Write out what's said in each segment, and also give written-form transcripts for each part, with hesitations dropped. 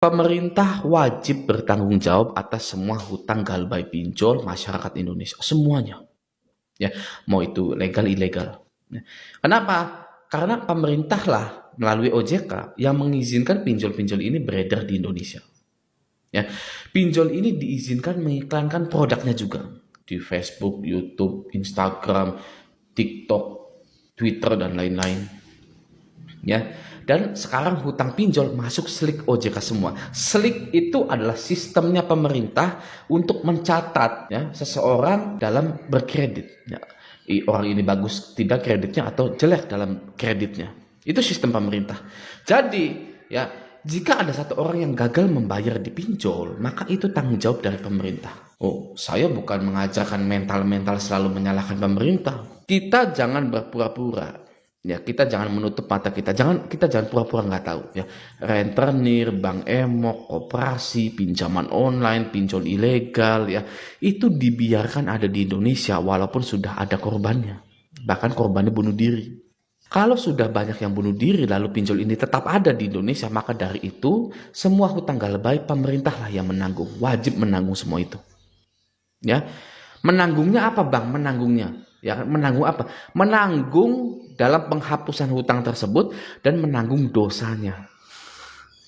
Pemerintah wajib bertanggung jawab atas semua hutang galbay pinjol masyarakat Indonesia, semuanya. Ya, mau itu legal ilegal. Ya. Kenapa? Karena pemerintah lah melalui OJK yang mengizinkan pinjol-pinjol ini beredar di Indonesia. Ya, pinjol ini diizinkan mengiklankan produknya juga di Facebook, YouTube, Instagram, TikTok, Twitter dan lain-lain. Ya, dan sekarang hutang pinjol masuk slik OJK semua. Slik itu adalah sistemnya pemerintah untuk mencatat ya seseorang dalam berkredit. Ya, orang ini bagus tidak kreditnya atau jelek dalam kreditnya. Itu sistem pemerintah. Jadi ya jika ada satu orang yang gagal membayar di pinjol, maka itu tanggung jawab dari pemerintah. Oh, saya bukan mengajarkan mental-mental selalu menyalahkan pemerintah. Kita jangan berpura-pura. Ya, kita jangan menutup mata kita. Kita jangan pura-pura nggak tahu ya. Rentenir, bank emok, koperasi, pinjaman online, pinjol ilegal ya. Itu dibiarkan ada di Indonesia walaupun sudah ada korbannya. Bahkan korbannya bunuh diri. Kalau sudah banyak yang bunuh diri lalu pinjol ini tetap ada di Indonesia, maka dari itu semua hutang galbay pemerintah lah yang menanggung, wajib menanggung semua itu. Ya. Menanggungnya apa, Bang? Menanggungnya ya, menanggung apa? Menanggung dalam penghapusan hutang tersebut dan menanggung dosanya.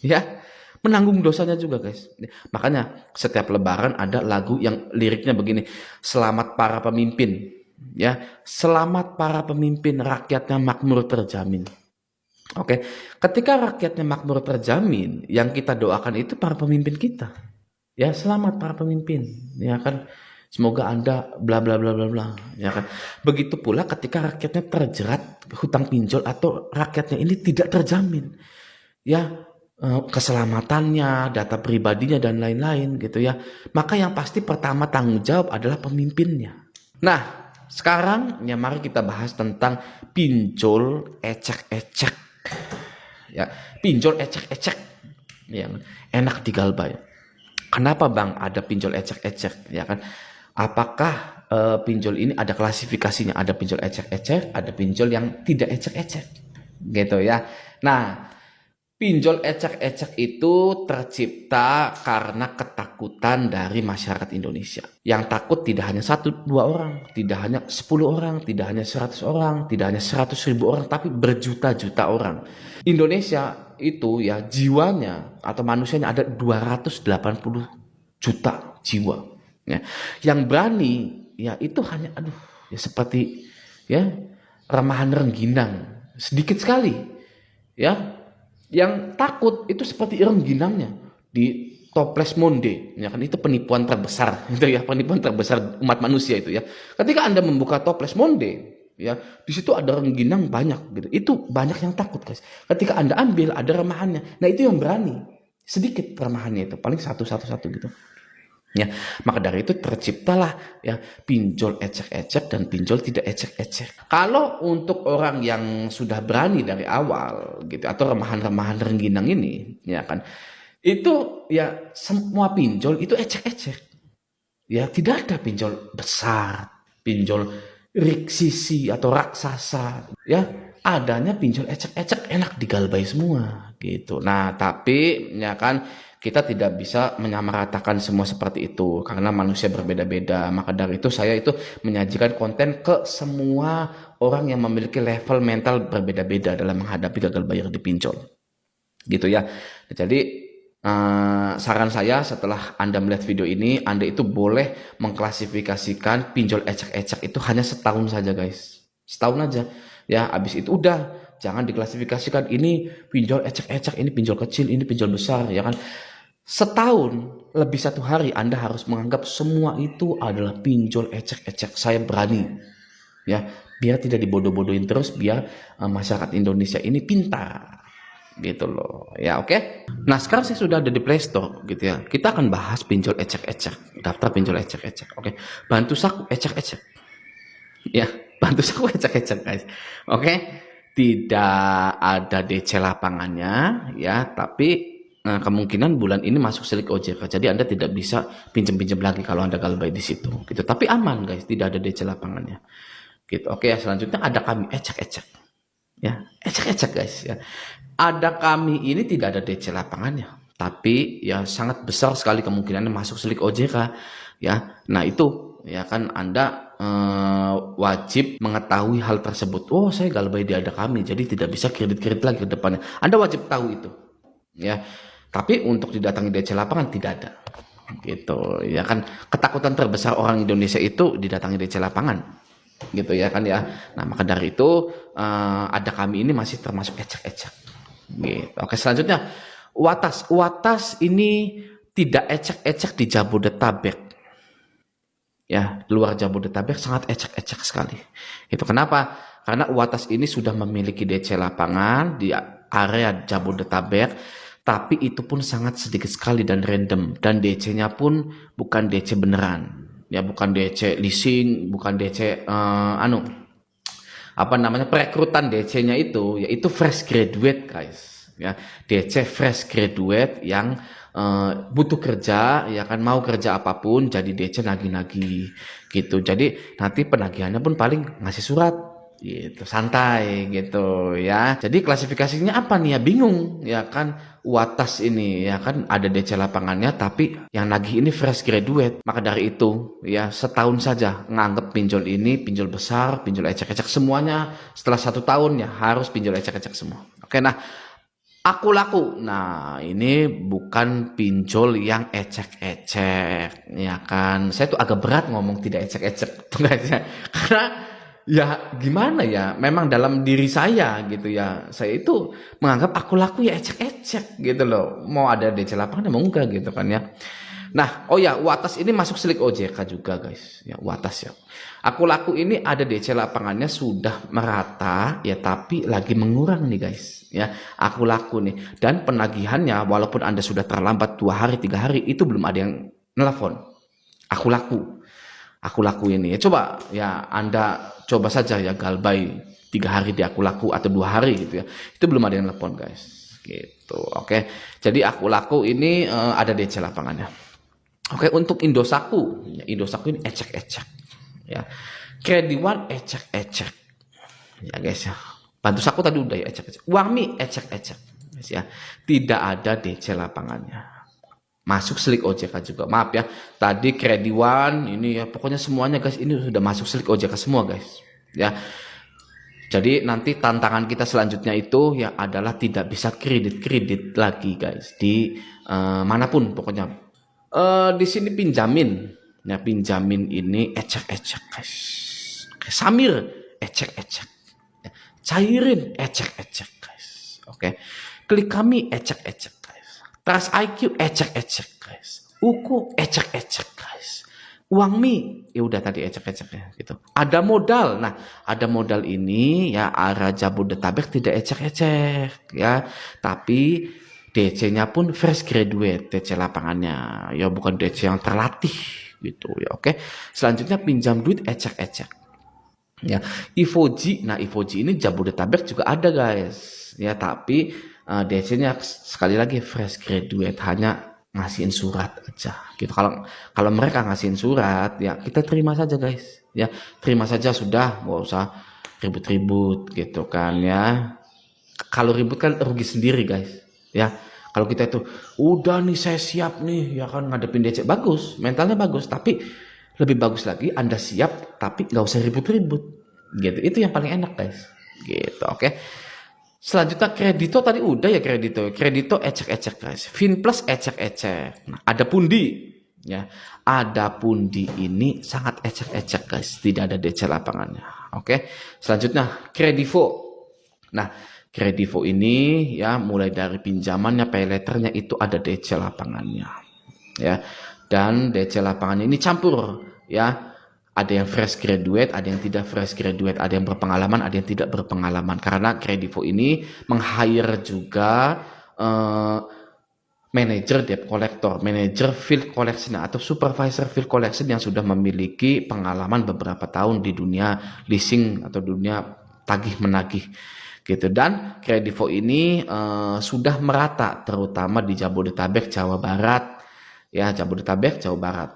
Ya, menanggung dosanya juga, guys. Makanya setiap lebaran ada lagu yang liriknya begini, selamat para pemimpin. Ya, selamat para pemimpin, rakyatnya makmur terjamin. Oke, ketika rakyatnya makmur terjamin, yang kita doakan itu para pemimpin kita. Ya, selamat para pemimpin, ya kan? Semoga Anda bla bla bla bla bla, ya kan? Begitu pula ketika rakyatnya terjerat hutang pinjol atau rakyatnya ini tidak terjamin, ya keselamatannya, data pribadinya dan lain-lain gitu ya. Maka yang pasti pertama tanggung jawab adalah pemimpinnya. Nah, sekarang ya mari kita bahas tentang pinjol ecek-ecek. Ya, pinjol ecek-ecek yang enak digalbay. Kenapa, Bang, ada pinjol ecek-ecek, ya kan? Apakah pinjol ini ada klasifikasinya? Ada pinjol ecek-ecek, ada pinjol yang tidak ecek-ecek, gitu ya. Nah, pinjol ecek-ecek itu tercipta karena ketakutan dari masyarakat Indonesia. Yang takut tidak hanya 1-2 orang, tidak hanya 10 orang, tidak hanya 100 orang, tidak hanya 100.000 orang, tapi berjuta-juta orang. Indonesia itu ya jiwanya atau manusianya ada 280 juta jiwa. Ya. Yang berani ya itu hanya ya seperti ya remahan rengginang sedikit sekali ya. Yang takut itu seperti rengginangnya di toples monde, ya kan, itu penipuan terbesar itu ya, penipuan terbesar umat manusia itu ya. Ketika Anda membuka toples monde ya, di situ ada rengginang banyak gitu. Itu banyak yang takut, guys. Ketika Anda ambil ada remahannya. Nah, itu yang berani. Sedikit remahannya itu, paling satu gitu. Ya, maka dari itu terciptalah ya pinjol ecek-ecek dan pinjol tidak ecek-ecek. Kalau untuk orang yang sudah berani dari awal gitu atau remahan-remahan rengginang ini, ya kan, itu ya semua pinjol itu ecek-ecek. Ya, tidak ada pinjol besar, pinjol riksisi atau raksasa, ya. Adanya pinjol ecek-ecek enak digalbay semua gitu. Nah, tapi ya kan kita tidak bisa menyamaratakan semua seperti itu karena manusia berbeda-beda. Maka dari itu saya itu menyajikan konten ke semua orang yang memiliki level mental berbeda-beda dalam menghadapi gagal bayar di pinjol. Gitu ya. Jadi saran saya setelah Anda melihat video ini, Anda itu boleh mengklasifikasikan pinjol ecek-ecek itu hanya setahun saja, guys. Setahun aja. Ya, habis itu udah jangan diklasifikasikan ini pinjol ecek-ecek, ini pinjol kecil, ini pinjol besar, ya kan? Setahun lebih 1 hari Anda harus menganggap semua itu adalah pinjol ecek-ecek. Saya berani ya, biar tidak dibodoh-bodohin terus, biar masyarakat Indonesia ini pintar gitu loh ya. Oke. Nah, sekarang saya sudah ada di Play Store gitu ya. Kita akan bahas pinjol ecek-ecek, daftar pinjol ecek-ecek. Oke. Bantu Saku ecek-ecek ya, bantu Saku ecek-ecek, guys. Oke. Tidak ada DC lapangannya ya, tapi kemungkinan bulan ini masuk slik OJK, jadi Anda tidak bisa pinjam-pinjam lagi kalau Anda galbay di situ gitu. Tapi aman, guys, tidak ada DC lapangannya gitu. Oke, selanjutnya ada kami ecek-ecek ya, ecek-ecek, guys ya. Ada kami ini tidak ada DC lapangannya, tapi ya sangat besar sekali kemungkinannya masuk slick OJK ya. Nah itu ya kan Anda wajib mengetahui hal tersebut. Oh, saya Galbay ada kami, jadi tidak bisa kredit-kredit lagi ke depannya. Anda wajib tahu itu ya. Tapi untuk didatangi DC lapangan tidak ada gitu ya kan. Ketakutan terbesar orang Indonesia itu didatangi DC lapangan gitu ya kan ya. Nah maka dari itu ada kami ini masih termasuk ecek-ecek gitu. Oke, selanjutnya Watas ini tidak ecek-ecek di Jabodetabek ya. Luar Jabodetabek sangat ecek-ecek sekali. Itu kenapa? Karena Watas ini sudah memiliki DC lapangan di area Jabodetabek, tapi itu pun sangat sedikit sekali dan random, dan DC-nya pun bukan DC beneran ya, bukan DC leasing, bukan DC perekrutan. DC-nya itu yaitu fresh graduate guys ya. DC fresh graduate yang butuh kerja ya kan, mau kerja apapun jadi DC nagih-nagih gitu. Jadi nanti penagihannya pun paling ngasih surat gitu, santai gitu ya. Jadi klasifikasinya apa nih ya, bingung ya kan. Watas ini ya kan ada DC lapangannya, tapi yang nagih ini fresh graduate. Maka dari itu ya, setahun saja nganggep pinjol ini pinjol besar, pinjol ecek-ecek semuanya. Setelah 1 tahun ya harus pinjol ecek-ecek semua. Oke, nah Aku Laku. Nah, ini bukan pinjol yang ecek-ecek, ya kan. Saya tuh agak berat ngomong tidak ecek-ecek, karena ya gimana ya, memang dalam diri saya gitu ya. Saya itu menganggap Aku Laku ya ecek-ecek gitu loh. Mau ada DC lapangan mau enggak gitu kan ya. Nah, oh ya, Watas ini masuk slick OJK juga guys. Ya, Watas ya. Aku Laku ini ada DC lapangannya sudah merata ya, tapi lagi mengurang nih guys. Ya, Aku Laku nih. Dan penagihannya walaupun Anda sudah terlambat 2 hari, 3 hari, itu belum ada yang nelpon. Aku Laku. Aku Laku ini. Ya coba ya Anda coba saja ya Galbay 3 hari di Aku Laku atau 2 hari gitu ya. Itu belum ada yang nelpon guys. Gitu. Oke. Jadi Aku Laku ini ada DC lapangannya. Oke, untuk Indosatku, ya, Indosatku ini ecek-ecek, ya. Krediwan ecek-ecek, ya guys ya. Bantu Saku tadi udah ya ecek-ecek. Uangmi ecek-ecek, guys ya. Tidak ada DC lapangannya. Masuk slick OJK juga. Maaf ya, tadi Krediwan ini ya, pokoknya semuanya guys ini sudah masuk slick OJK semua guys, ya. Jadi nanti tantangan kita selanjutnya itu ya adalah tidak bisa kredit lagi guys di manapun pokoknya. Di sini pinjamin, ya pinjamin ini ecek-ecek guys. Samir ecek-ecek, cairin ecek-ecek guys. Oke, Klik Kami ecek-ecek guys. Trust IQ ecek-ecek guys. Uku ecek-ecek guys. Uangmi ya udah tadi ecek-ecek ya gitu. Ada modal. Nah, ada modal ini ya arah Jabodetabek tidak ecek-ecek ya, tapi DC-nya pun fresh graduate, DC lapangannya ya, bukan DC yang terlatih gitu ya. Oke, selanjutnya pinjam duit ecek-ecek ya. Ivoji, nah Ivoji ini Jabodetabek juga ada guys ya, tapi DC-nya sekali lagi fresh graduate, hanya ngasihin surat aja gitu. Kalau mereka ngasihin surat ya kita terima saja guys ya, terima saja sudah, nggak usah ribut-ribut gitu kan ya. Kalau ribut kan rugi sendiri guys ya. Kalau kita itu udah nih saya siap nih ya kan ngadepin DC, bagus, mentalnya bagus, tapi lebih bagus lagi Anda siap tapi nggak usah ribut-ribut gitu. Itu yang paling enak guys gitu. Oke, selanjutnya kredito tadi udah ya, kredito ecek-ecek guys. Finplus ecek-ecek. Nah, ada pundi ya, ada pundi ini sangat ecek-ecek guys, tidak ada DC lapangannya. Oke, selanjutnya kredivo. Nah, Kredivo ini ya mulai dari pinjamannya, pay letternya itu ada DC lapangannya ya, dan DC lapangannya ini campur ya, ada yang fresh graduate, ada yang tidak fresh graduate, ada yang berpengalaman, ada yang tidak berpengalaman, karena Kredivo ini meng-hire juga manager debt collector, manager field collection atau supervisor field collection yang sudah memiliki pengalaman beberapa tahun di dunia leasing atau dunia tagih menagih gitu. Dan Kredivo ini sudah merata terutama di Jabodetabek, Jawa Barat ya, Jabodetabek, Jawa Barat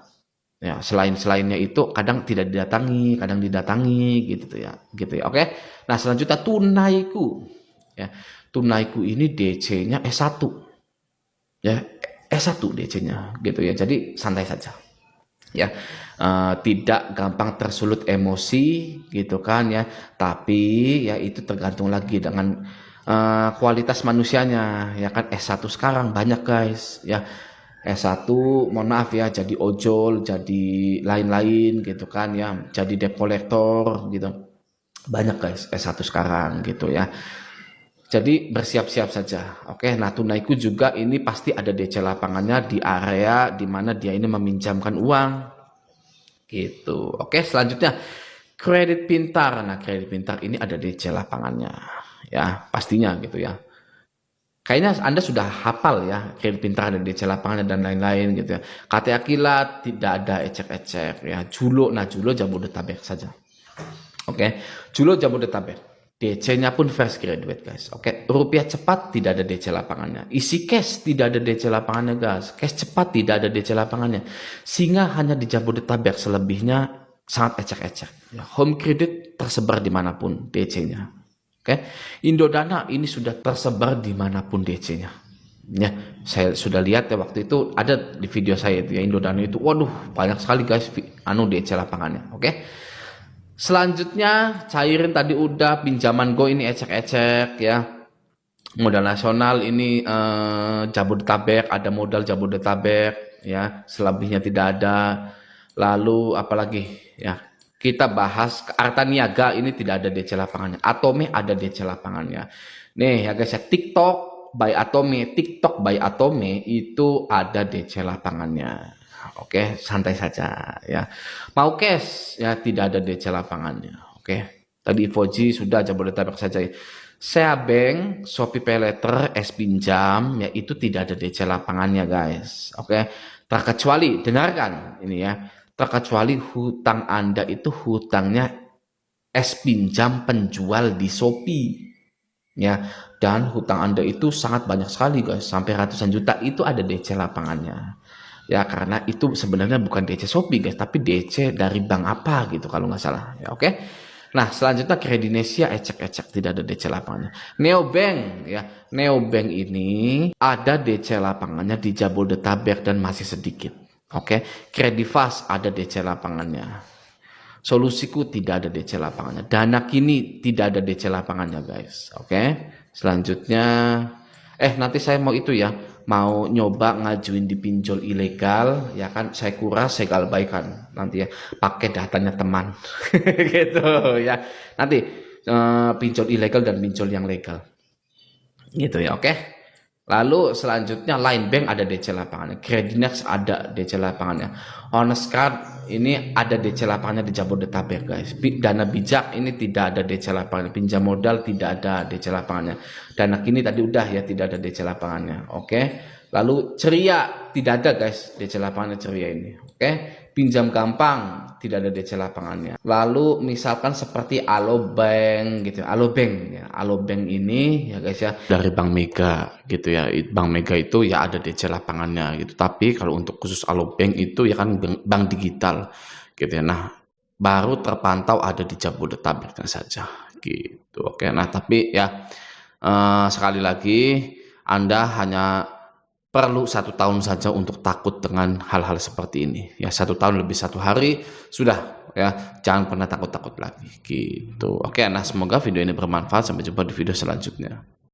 ya. Selainnya itu kadang tidak didatangi, kadang didatangi gitu ya, Oke, nah selanjutnya Tunaiku ya. Tunaiku ini DC-nya S1 ya S1 DC-nya gitu ya. Jadi santai saja ya, tidak gampang tersulut emosi gitu kan ya, tapi ya itu tergantung lagi dengan kualitas manusianya ya kan. S1 sekarang banyak guys ya, S1 mohon maaf ya, jadi ojol, jadi lain-lain gitu kan ya, jadi debt collector gitu, banyak guys S1 sekarang gitu ya. Jadi bersiap-siap saja. Oke, nah tunaiku juga ini pasti ada DC lapangannya di area di mana dia ini meminjamkan uang gitu. Oke, selanjutnya kredit pintar. Nah, kredit pintar ini ada DC lapangannya ya, pastinya gitu ya. Kayaknya Anda sudah hafal ya, kredit pintar ada DC lapangannya dan lain-lain gitu ya. KTA Kilat tidak ada ecek-ecek ya. Julo, nah Julo Jabodetabek saja. Oke, Julo Jabodetabek. DC-nya pun fresh graduate guys. Oke, rupiah cepat tidak ada DC lapangannya. Isi cash tidak ada DC lapangannya guys. Cash cepat tidak ada DC lapangannya. Singa hanya di Jabodetabek, selebihnya sangat ecek-ecek. Ya, home credit tersebar dimanapun DC-nya. Oke, Indodana ini sudah tersebar dimanapun DC-nya. Ya, saya sudah lihat ya waktu itu ada di video saya itu ya, Indodana itu, waduh banyak sekali guys DC lapangannya. Oke. Selanjutnya cairin tadi udah, pinjaman Go ini ecek-ecek ya. Modal nasional ini Jabodetabek, ada modal Jabodetabek ya, selebihnya tidak ada. Lalu apalagi ya, kita bahas Arta Niaga ini tidak ada DC lapangannya. Atome ada DC lapangannya. Nih ya guys ya, TikTok by Atome, TikTok by Atome itu ada DC lapangannya. Oke, santai saja ya. Mau cash ya, tidak ada DC lapangannya. Oke. Tadi Ivoji sudah, Jabodetabek saja. Sea Bank, Shopee Paylater, S Pinjam ya, itu tidak ada DC lapangannya guys. Oke. Terkecuali, dengarkan ini ya. Terkecuali hutang Anda itu hutangnya S Pinjam penjual di Shopee ya, dan hutang Anda itu sangat banyak sekali guys, sampai ratusan juta, itu ada DC lapangannya. Ya karena itu sebenarnya bukan DC Shopee guys, tapi DC dari bank apa gitu kalau nggak salah ya. Oke. Nah selanjutnya Kredinesia ecek-ecek tidak ada DC lapangannya. Neobank ya, Neobank ini ada DC lapangannya di Jabodetabek dan masih sedikit. Oke. Kredivas ada DC lapangannya. Solusiku tidak ada DC lapangannya. Dana Kini tidak ada DC lapangannya guys. Oke. Selanjutnya nanti saya mau itu ya, mau nyoba ngajuin di pinjol ilegal ya kan, saya kuras, saya galbaikan nanti ya, pakai datanya teman gitu ya, nanti pinjol ilegal dan pinjol yang legal gitu ya. Oke, lalu selanjutnya Line Bank ada DC lapangannya, Credinex ada DC lapangannya, Honest Card ini ada DC lapangannya di Jabodetabek guys. Dana Bijak ini tidak ada DC lapangannya, pinjam modal tidak ada DC lapangannya. Dana Kini tadi udah ya, tidak ada DC lapangannya. Oke. Lalu Ceria tidak ada guys DC lapangannya, Ceria ini. Oke. Pinjam gampang tidak ada DC lapangannya. Lalu misalkan seperti Alobank gitu, Alobank ya. Alobank ini ya guys ya, dari Bank Mega gitu ya. Bank Mega itu ya ada DC lapangannya gitu. Tapi kalau untuk khusus Alobank itu ya kan bank digital gitu ya. Nah, baru terpantau ada di Jabodetabek saja gitu. Oke. Nah, tapi ya sekali lagi Anda hanya perlu 1 tahun saja untuk takut dengan hal-hal seperti ini ya. 1 tahun lebih 1 hari sudah ya, jangan pernah takut-takut lagi gitu. Oke, nah semoga video ini bermanfaat, sampai jumpa di video selanjutnya.